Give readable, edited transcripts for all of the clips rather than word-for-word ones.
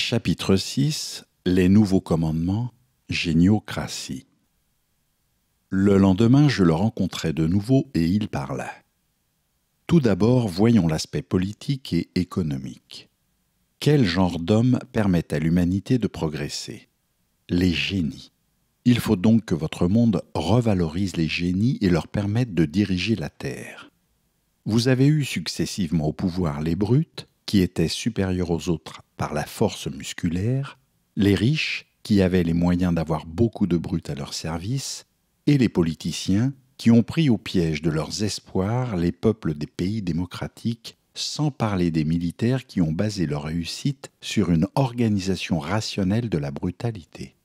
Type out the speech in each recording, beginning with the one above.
Chapitre 6 Les nouveaux commandements, géniocratie. Le lendemain, je le rencontrai de nouveau et il parla. Tout d'abord, voyons l'aspect politique et économique. Quel genre d'hommes permet à l'humanité de progresser? Les génies. Il faut donc que votre monde revalorise les génies et leur permette de diriger la Terre. Vous avez eu successivement au pouvoir les brutes, qui étaient supérieurs aux autres par la force musculaire, les riches, qui avaient les moyens d'avoir beaucoup de brutes à leur service, et les politiciens, qui ont pris au piège de leurs espoirs les peuples des pays démocratiques, sans parler des militaires qui ont basé leur réussite sur une organisation rationnelle de la brutalité.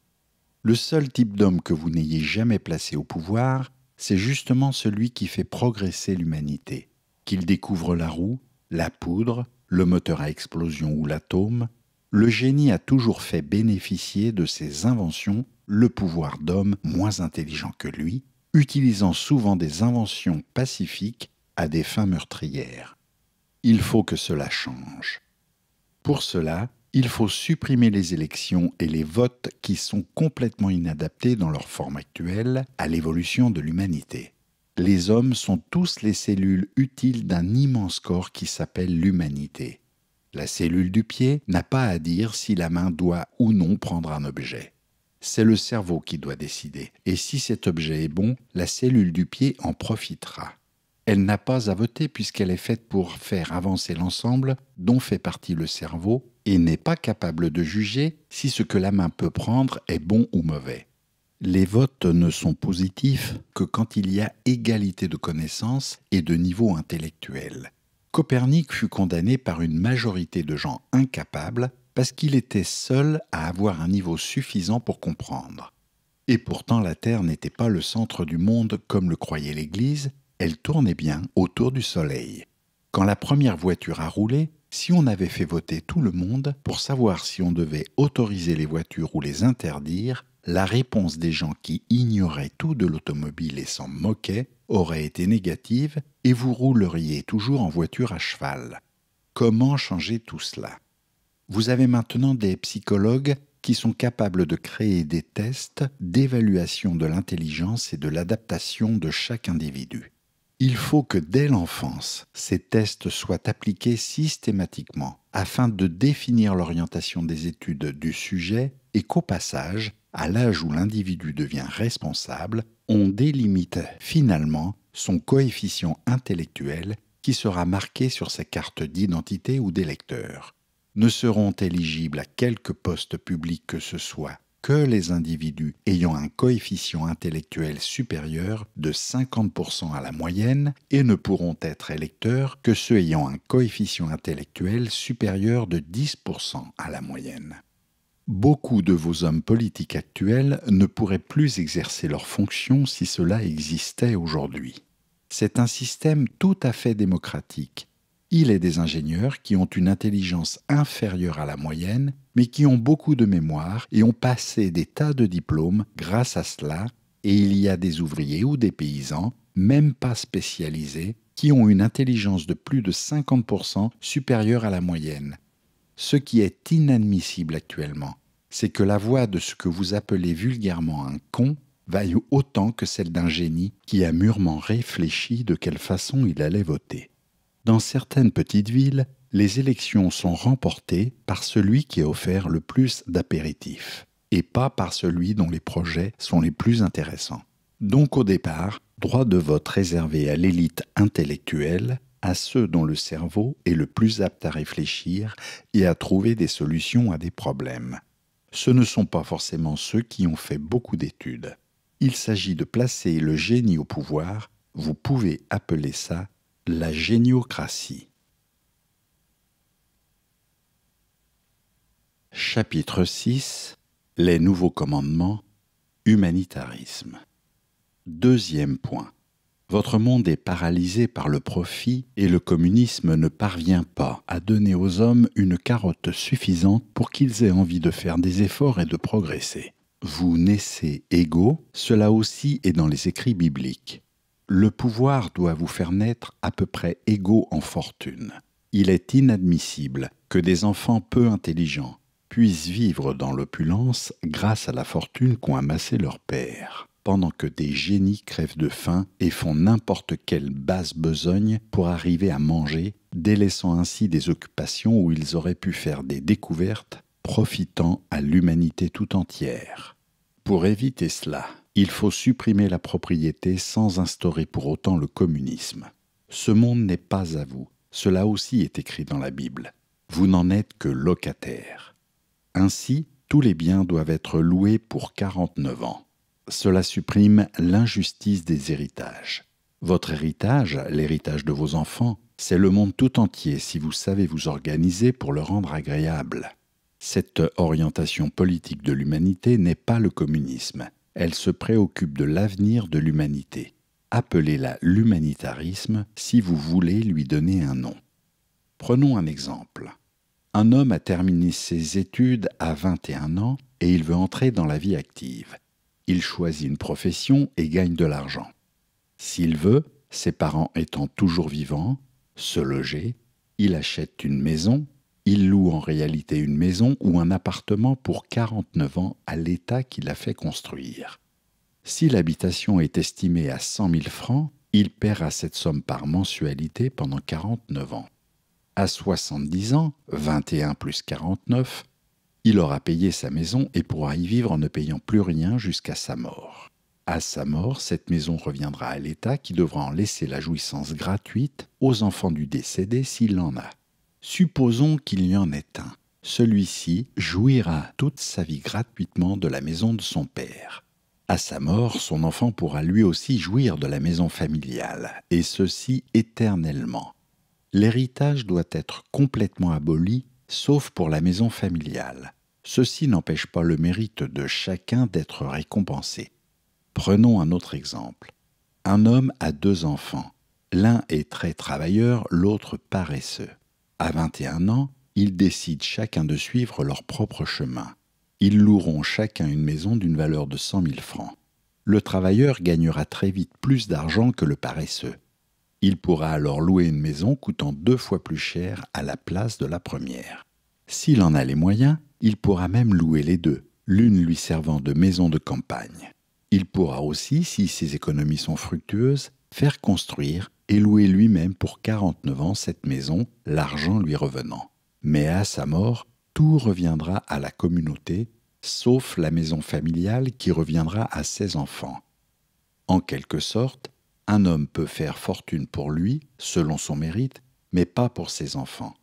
Le seul type d'homme que vous n'ayez jamais placé au pouvoir, c'est justement celui qui fait progresser l'humanité, qu'il découvre la roue, la poudre, le moteur à explosion ou l'atome. Le génie a toujours fait bénéficier de ses inventions le pouvoir d'hommes moins intelligents que lui, utilisant souvent des inventions pacifiques à des fins meurtrières. Il faut que cela change. Pour cela, il faut supprimer les élections et les votes qui sont complètement inadaptés dans leur forme actuelle à l'évolution de l'humanité. Les hommes sont tous les cellules utiles d'un immense corps qui s'appelle l'humanité. La cellule du pied n'a pas à dire si la main doit ou non prendre un objet. C'est le cerveau qui doit décider, et si cet objet est bon, la cellule du pied en profitera. Elle n'a pas à voter puisqu'elle est faite pour faire avancer l'ensemble dont fait partie le cerveau et n'est pas capable de juger si ce que la main peut prendre est bon ou mauvais. Les votes ne sont positifs que quand il y a égalité de connaissances et de niveau intellectuel. Copernic fut condamné par une majorité de gens incapables parce qu'il était seul à avoir un niveau suffisant pour comprendre. Et pourtant la Terre n'était pas le centre du monde comme le croyait l'Église, elle tournait bien autour du Soleil. Quand la première voiture a roulé, si on avait fait voter tout le monde pour savoir si on devait autoriser les voitures ou les interdire, la réponse des gens qui ignoraient tout de l'automobile et s'en moquaient aurait été négative et vous rouleriez toujours en voiture à cheval. Comment changer tout cela? Vous avez maintenant des psychologues qui sont capables de créer des tests d'évaluation de l'intelligence et de l'adaptation de chaque individu. Il faut que dès l'enfance, ces tests soient appliqués systématiquement afin de définir l'orientation des études du sujet et qu'au passage, à l'âge où l'individu devient responsable, on délimite finalement son coefficient intellectuel qui sera marqué sur sa carte d'identité ou d'électeur. Ne seront éligibles à quelque poste public que ce soit que les individus ayant un coefficient intellectuel supérieur de 50% à la moyenne et ne pourront être électeurs que ceux ayant un coefficient intellectuel supérieur de 10% à la moyenne. Beaucoup de vos hommes politiques actuels ne pourraient plus exercer leurs fonctions si cela existait aujourd'hui. C'est un système tout à fait démocratique. Il est des ingénieurs qui ont une intelligence inférieure à la moyenne, mais qui ont beaucoup de mémoire et ont passé des tas de diplômes grâce à cela, et il y a des ouvriers ou des paysans, même pas spécialisés, qui ont une intelligence de plus de 50% supérieure à la moyenne. Ce qui est inadmissible actuellement, c'est que la voix de ce que vous appelez vulgairement un con vaille autant que celle d'un génie qui a mûrement réfléchi de quelle façon il allait voter. Dans certaines petites villes, les élections sont remportées par celui qui a offert le plus d'apéritifs, et pas par celui dont les projets sont les plus intéressants. Donc au départ, droit de vote réservé à l'élite intellectuelle, à ceux dont le cerveau est le plus apte à réfléchir et à trouver des solutions à des problèmes. Ce ne sont pas forcément ceux qui ont fait beaucoup d'études. Il s'agit de placer le génie au pouvoir, vous pouvez appeler ça la géniocratie. Chapitre 6 Les nouveaux commandements, humanitarisme. Deuxième point. Votre monde est paralysé par le profit et le communisme ne parvient pas à donner aux hommes une carotte suffisante pour qu'ils aient envie de faire des efforts et de progresser. Vous naissez égaux, cela aussi est dans les écrits bibliques. Le pouvoir doit vous faire naître à peu près égaux en fortune. Il est inadmissible que des enfants peu intelligents, puissent vivre dans l'opulence grâce à la fortune qu'ont amassé leurs pères, pendant que des génies crèvent de faim et font n'importe quelle basse besogne pour arriver à manger, délaissant ainsi des occupations où ils auraient pu faire des découvertes, profitant à l'humanité tout entière. Pour éviter cela, il faut supprimer la propriété sans instaurer pour autant le communisme. Ce monde n'est pas à vous, cela aussi est écrit dans la Bible. Vous n'en êtes que locataire. Ainsi, tous les biens doivent être loués pour 49 ans. Cela supprime l'injustice des héritages. Votre héritage, l'héritage de vos enfants, c'est le monde tout entier si vous savez vous organiser pour le rendre agréable. Cette orientation politique de l'humanité n'est pas le communisme. Elle se préoccupe de l'avenir de l'humanité. Appelez-la l'humanitarisme si vous voulez lui donner un nom. Prenons un exemple. Un homme a terminé ses études à 21 ans et il veut entrer dans la vie active. Il choisit une profession et gagne de l'argent. S'il veut, ses parents étant toujours vivants, se loger, il achète une maison, il loue en réalité une maison ou un appartement pour 49 ans à l'État qui l'a fait construire. Si l'habitation est estimée à 100 000 francs, il paiera cette somme par mensualité pendant 49 ans. À 70 ans, 21 plus 49, il aura payé sa maison et pourra y vivre en ne payant plus rien jusqu'à sa mort. À sa mort, cette maison reviendra à l'État qui devra en laisser la jouissance gratuite aux enfants du décédé s'il en a. Supposons qu'il y en ait un. Celui-ci jouira toute sa vie gratuitement de la maison de son père. À sa mort, son enfant pourra lui aussi jouir de la maison familiale, et ceci éternellement. L'héritage doit être complètement aboli, sauf pour la maison familiale. Ceci n'empêche pas le mérite de chacun d'être récompensé. Prenons un autre exemple. Un homme a 2 enfants. L'un est très travailleur, l'autre paresseux. À 21 ans, ils décident chacun de suivre leur propre chemin. Ils loueront chacun une maison d'une valeur de 100 000 francs. Le travailleur gagnera très vite plus d'argent que le paresseux. Il pourra alors louer une maison coûtant 2 fois plus cher à la place de la première. S'il en a les moyens, il pourra même louer les deux, l'une lui servant de maison de campagne. Il pourra aussi, si ses économies sont fructueuses, faire construire et louer lui-même pour 49 ans cette maison, l'argent lui revenant. Mais à sa mort, tout reviendra à la communauté, sauf la maison familiale qui reviendra à ses enfants. En quelque sorte, un homme peut faire fortune pour lui, selon son mérite, mais pas pour ses enfants.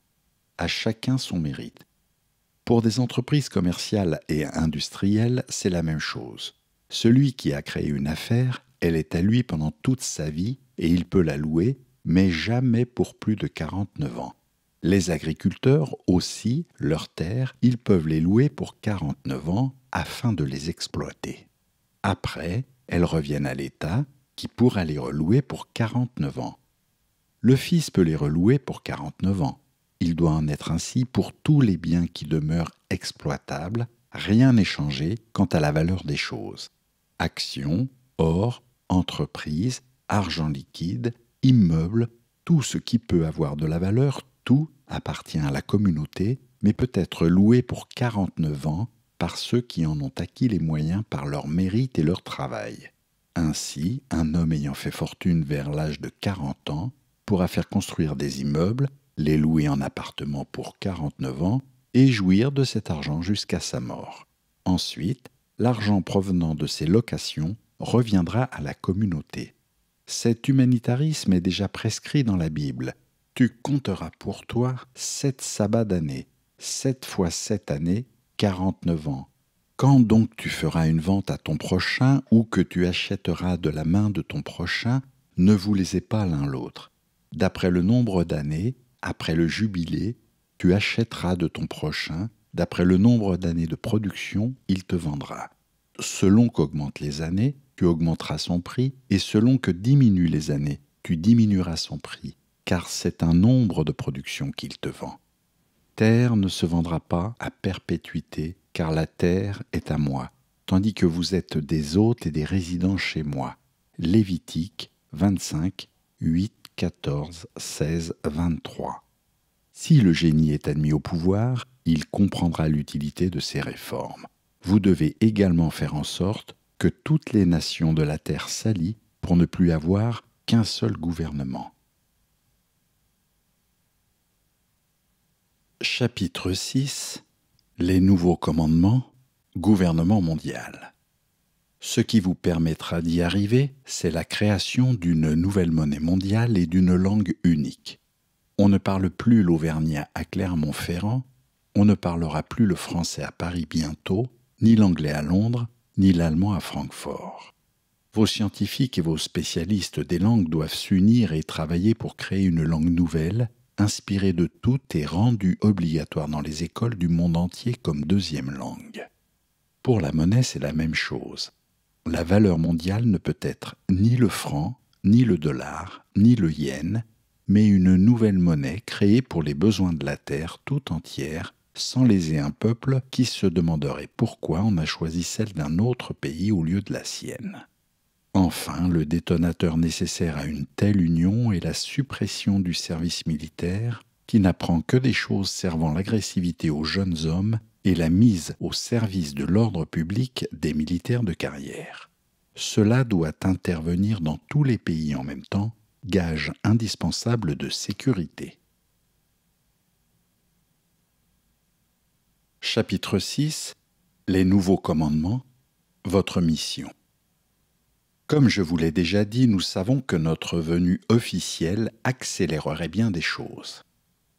À chacun son mérite. Pour des entreprises commerciales et industrielles, c'est la même chose. Celui qui a créé une affaire, elle est à lui pendant toute sa vie et il peut la louer, mais jamais pour plus de 49 ans. Les agriculteurs aussi, leurs terres, ils peuvent les louer pour 49 ans afin de les exploiter. Après, elles reviennent à l'État qui pourra les relouer pour 49 ans. Le fils peut les relouer pour 49 ans. Il doit en être ainsi pour tous les biens qui demeurent exploitables, rien n'est changé quant à la valeur des choses. Actions, or, entreprises, argent liquide, immeubles, tout ce qui peut avoir de la valeur, tout appartient à la communauté, mais peut être loué pour 49 ans par ceux qui en ont acquis les moyens par leur mérite et leur travail. Ainsi, un homme ayant fait fortune vers l'âge de 40 ans pourra faire construire des immeubles, les louer en appartement pour 49 ans et jouir de cet argent jusqu'à sa mort. Ensuite, l'argent provenant de ces locations reviendra à la communauté. Cet humanitarisme est déjà prescrit dans la Bible. Tu compteras pour toi 7 sabbats d'année, 7 fois 7 années, 49 ans. Quand donc tu feras une vente à ton prochain ou que tu achèteras de la main de ton prochain, ne vous lésez pas l'un l'autre. D'après le nombre d'années, après le jubilé, tu achèteras de ton prochain, d'après le nombre d'années de production, il te vendra. Selon qu'augmentent les années, tu augmenteras son prix, et selon que diminuent les années, tu diminueras son prix, car c'est un nombre de production qu'il te vend. Terre ne se vendra pas à perpétuité, car la terre est à moi, tandis que vous êtes des hôtes et des résidents chez moi. Lévitique 25, 8, 14, 16, 23. Si le génie est admis au pouvoir, il comprendra l'utilité de ces réformes. Vous devez également faire en sorte que toutes les nations de la terre s'allient pour ne plus avoir qu'un seul gouvernement. Chapitre 6. Les nouveaux commandements, gouvernement mondial. Ce qui vous permettra d'y arriver, c'est la création d'une nouvelle monnaie mondiale et d'une langue unique. On ne parle plus l'auvergnat à Clermont-Ferrand, on ne parlera plus le français à Paris bientôt, ni l'anglais à Londres, ni l'allemand à Francfort. Vos scientifiques et vos spécialistes des langues doivent s'unir et travailler pour créer une langue nouvelle, inspirée de toutes et rendue obligatoire dans les écoles du monde entier comme deuxième langue. Pour la monnaie, c'est la même chose. La valeur mondiale ne peut être ni le franc, ni le dollar, ni le yen, mais une nouvelle monnaie créée pour les besoins de la Terre tout entière, sans léser un peuple qui se demanderait pourquoi on a choisi celle d'un autre pays au lieu de la sienne. Enfin, le détonateur nécessaire à une telle union est la suppression du service militaire, qui n'apprend que des choses servant l'agressivité aux jeunes hommes et la mise au service de l'ordre public des militaires de carrière. Cela doit intervenir dans tous les pays en même temps, gage indispensable de sécurité. Chapitre 6. Les nouveaux commandements, votre mission. Comme je vous l'ai déjà dit, nous savons que notre venue officielle accélérerait bien des choses.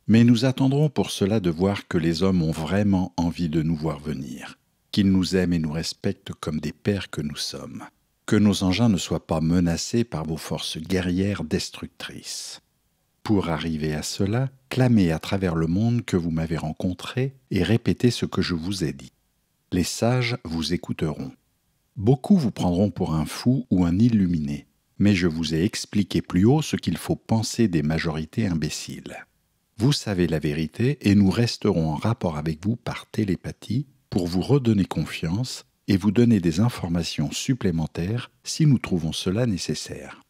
Mais nous attendrons pour cela de voir que les hommes ont vraiment envie de nous voir venir, qu'ils nous aiment et nous respectent comme des pères que nous sommes, que nos engins ne soient pas menacés par vos forces guerrières destructrices. Pour arriver à cela, clamez à travers le monde que vous m'avez rencontré et répétez ce que je vous ai dit. Les sages vous écouteront. Beaucoup vous prendront pour un fou ou un illuminé, mais je vous ai expliqué plus haut ce qu'il faut penser des majorités imbéciles. Vous savez la vérité et nous resterons en rapport avec vous par télépathie pour vous redonner confiance et vous donner des informations supplémentaires si nous trouvons cela nécessaire.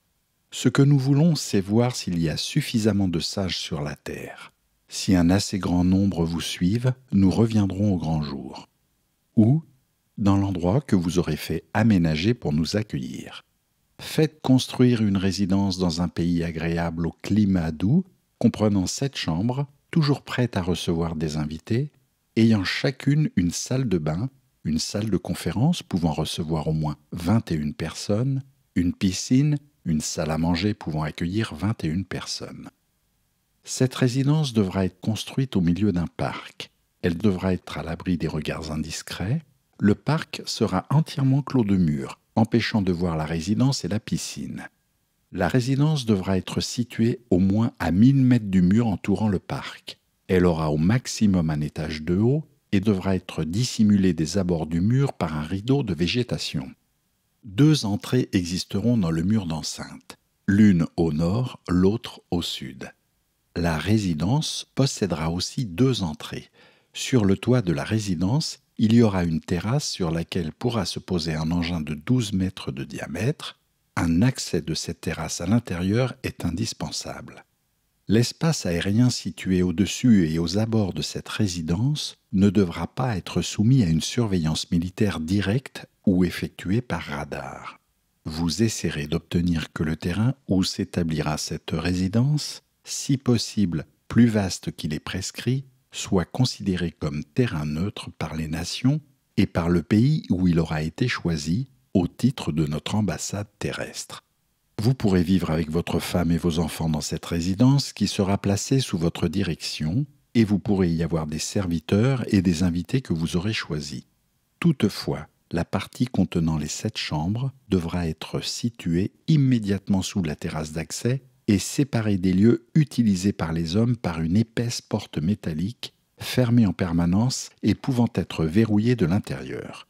Ce que nous voulons, c'est voir s'il y a suffisamment de sages sur la Terre. Si un assez grand nombre vous suivent, nous reviendrons au grand jour. Ou dans l'endroit que vous aurez fait aménager pour nous accueillir. Faites construire une résidence dans un pays agréable au climat doux, comprenant 7 chambres, toujours prêtes à recevoir des invités, ayant chacune une salle de bain, une salle de conférence pouvant recevoir au moins 21 personnes, une piscine, une salle à manger pouvant accueillir 21 personnes. Cette résidence devra être construite au milieu d'un parc. Elle devra être à l'abri des regards indiscrets. Le parc sera entièrement clos de murs, empêchant de voir la résidence et la piscine. La résidence devra être située au moins à 1000 mètres du mur entourant le parc. Elle aura au maximum un étage de haut et devra être dissimulée des abords du mur par un rideau de végétation. 2 entrées existeront dans le mur d'enceinte, l'une au nord, l'autre au sud. La résidence possédera aussi 2 entrées. Sur le toit de la résidence, il y aura une terrasse sur laquelle pourra se poser un engin de 12 mètres de diamètre. Un accès de cette terrasse à l'intérieur est indispensable. L'espace aérien situé au-dessus et aux abords de cette résidence ne devra pas être soumis à une surveillance militaire directe ou effectuée par radar. Vous essaierez d'obtenir que le terrain où s'établira cette résidence, si possible plus vaste qu'il est prescrit, soit considéré comme terrain neutre par les nations et par le pays où il aura été choisi au titre de notre ambassade terrestre. Vous pourrez vivre avec votre femme et vos enfants dans cette résidence qui sera placée sous votre direction et vous pourrez y avoir des serviteurs et des invités que vous aurez choisis. Toutefois, la partie contenant les 7 chambres devra être située immédiatement sous la terrasse d'accès et séparée des lieux utilisés par les hommes par une épaisse porte métallique, fermée en permanence et pouvant être verrouillée de l'intérieur.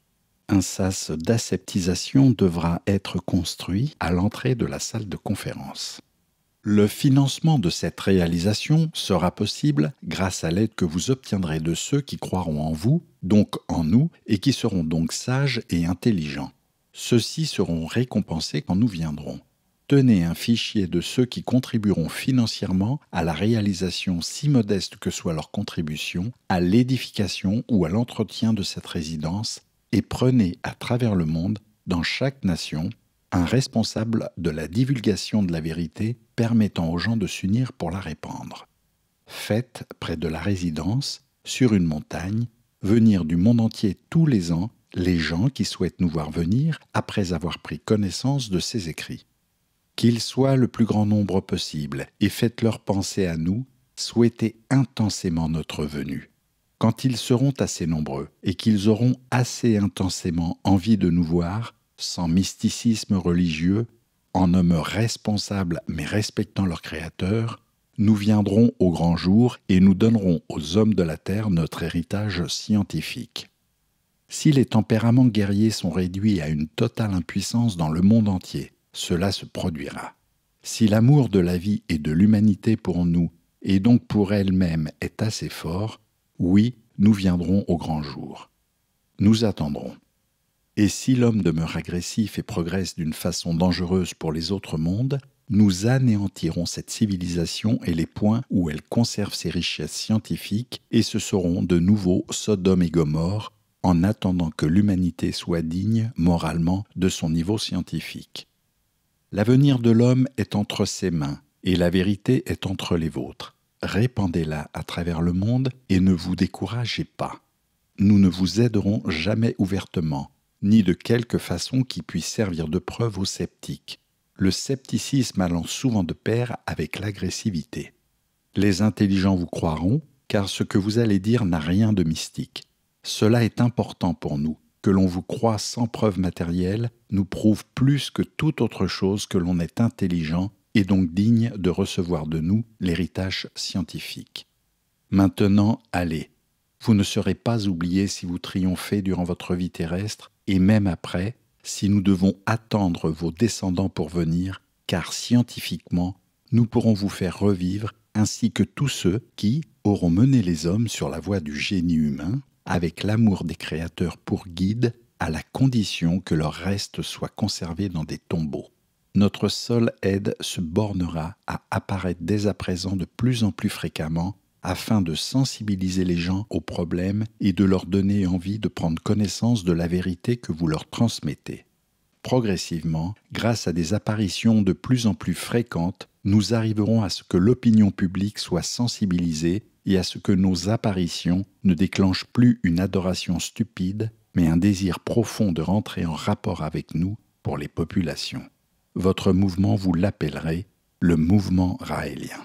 Un sas d'aseptisation devra être construit à l'entrée de la salle de conférence. Le financement de cette réalisation sera possible grâce à l'aide que vous obtiendrez de ceux qui croiront en vous, donc en nous, et qui seront donc sages et intelligents. Ceux-ci seront récompensés quand nous viendrons. Tenez un fichier de ceux qui contribueront financièrement à la réalisation, si modeste que soit leur contribution, à l'édification ou à l'entretien de cette résidence, et prenez à travers le monde, dans chaque nation, un responsable de la divulgation de la vérité permettant aux gens de s'unir pour la répandre. Faites, près de la résidence, sur une montagne, venir du monde entier tous les ans les gens qui souhaitent nous voir venir après avoir pris connaissance de ces écrits. Qu'ils soient le plus grand nombre possible et faites-leur penser à nous, souhaitez intensément notre venue. Quand ils seront assez nombreux et qu'ils auront assez intensément envie de nous voir, sans mysticisme religieux, en hommes responsables mais respectant leur Créateur, nous viendrons au grand jour et nous donnerons aux hommes de la terre notre héritage scientifique. Si les tempéraments guerriers sont réduits à une totale impuissance dans le monde entier, cela se produira. Si l'amour de la vie et de l'humanité pour nous, et donc pour elle-même, est assez fort, oui, nous viendrons au grand jour. Nous attendrons. Et si l'homme demeure agressif et progresse d'une façon dangereuse pour les autres mondes, nous anéantirons cette civilisation et les points où elle conserve ses richesses scientifiques, et ce seront de nouveau Sodome et Gomorrhe, en attendant que l'humanité soit digne, moralement, de son niveau scientifique. L'avenir de l'homme est entre ses mains, et la vérité est entre les vôtres. Répandez-la à travers le monde et ne vous découragez pas. Nous ne vous aiderons jamais ouvertement, ni de quelque façon qui puisse servir de preuve aux sceptiques, le scepticisme allant souvent de pair avec l'agressivité. Les intelligents vous croiront, car ce que vous allez dire n'a rien de mystique. Cela est important pour nous. Que l'on vous croie sans preuve matérielle nous prouve plus que toute autre chose que l'on est intelligent et donc digne de recevoir de nous l'héritage scientifique. Maintenant, allez. Vous ne serez pas oubliés si vous triomphez durant votre vie terrestre et même après, si nous devons attendre vos descendants pour venir, car scientifiquement, nous pourrons vous faire revivre ainsi que tous ceux qui auront mené les hommes sur la voie du génie humain, avec l'amour des créateurs pour guide, à la condition que leurs restes soient conservés dans des tombeaux. Notre seule aide se bornera à apparaître dès à présent de plus en plus fréquemment afin de sensibiliser les gens aux problèmes et de leur donner envie de prendre connaissance de la vérité que vous leur transmettez. Progressivement, grâce à des apparitions de plus en plus fréquentes, nous arriverons à ce que l'opinion publique soit sensibilisée et à ce que nos apparitions ne déclenchent plus une adoration stupide, mais un désir profond de rentrer en rapport avec nous pour les populations. Votre mouvement, vous l'appellerez le mouvement raélien.